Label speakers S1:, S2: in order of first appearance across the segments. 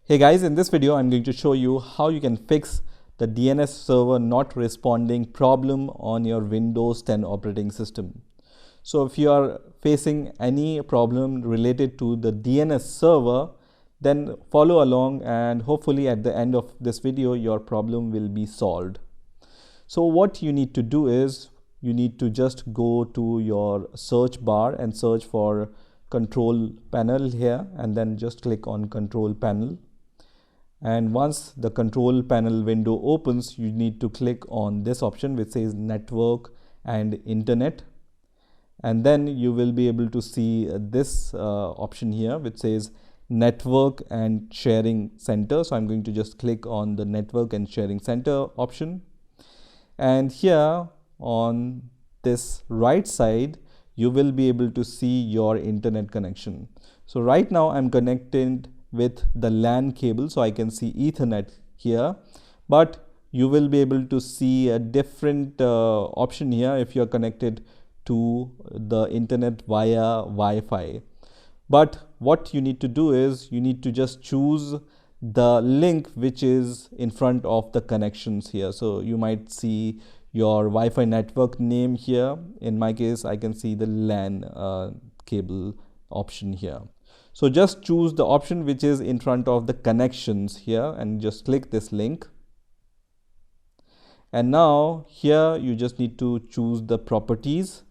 S1: Hey guys, in this video I'm going to show you how you can fix the DNS server not responding problem on your Windows 10 operating system. So if you are facing any problem related to the DNS server, then follow along and hopefully at the end of this video your problem will be solved. So what you need to do is you need to just go to your search bar and search for control panel here, and then just click on control panel. And once the control panel window opens, you need to click on this option which says network and internet, and then you will be able to see this option here which says network and sharing center. So I'm going to just click on the network and sharing center option, and here on this right side you will be able to see your internet connection. So right now I'm connected with the LAN cable, so I can see Ethernet here, but you will be able to see a different option here if you are connected to the internet via Wi-Fi. But what you need to do is you need to just choose the link which is in front of the connections here. So you might see your Wi-Fi network name here. In my case, I can see the LAN cable option here. So just choose the option which is in front of the connections here and just click this link. And now here you just need to choose the properties,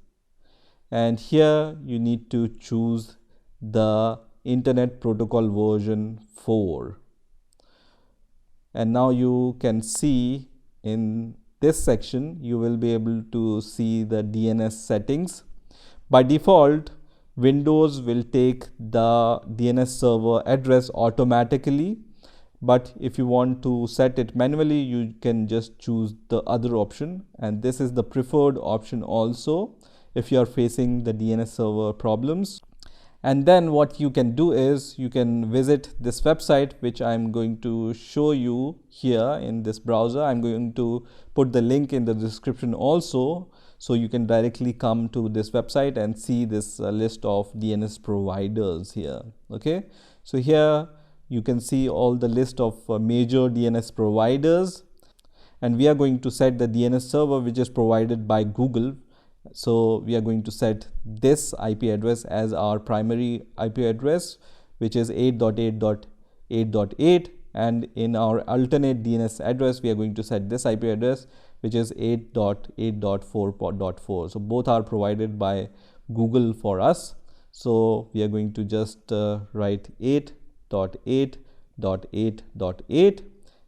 S1: and here you need to choose the Internet Protocol version 4. And now you can see in this section you will be able to see the DNS settings. By default, Windows will take the DNS server address automatically, but if you want to set it manually, you can just choose the other option, and this is the preferred option also if you are facing the DNS server problems. And then what you can do is you can visit this website which I'm going to show you here in this browser. I'm going to put the link in the description also, so you can directly come to this website and see this list of DNS providers here. Okay, so here you can see all the list of major DNS providers, and we are going to set the DNS server which is provided by Google. So we are going to set this IP address as our primary IP address, which is 8.8.8.8, and in our alternate DNS address we are going to set this IP address which is 8.8.4.4. so both are provided by Google for us. So we are going to just write 8.8.8.8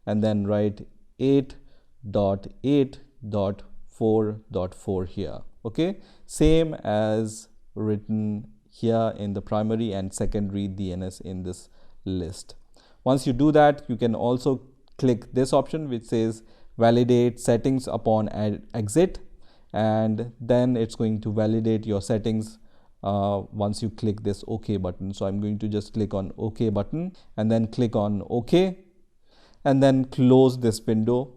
S1: and then write 8.8.4.4 here. Okay, same as written here in the primary and secondary DNS in this list. Once you do that, you can also click this option which says validate settings upon exit, and then it's going to validate your settings once you click this OK button. So I'm going to just click on OK button and then click on OK and then close this window.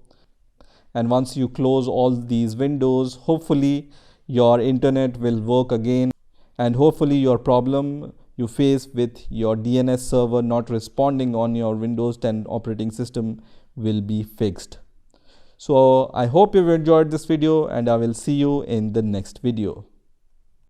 S1: And once you close all these windows, hopefully your internet will work again, and hopefully your problem you face with your DNS server not responding on your Windows 10 operating system will be fixed. So I hope you've enjoyed this video, and I will see you in the next video.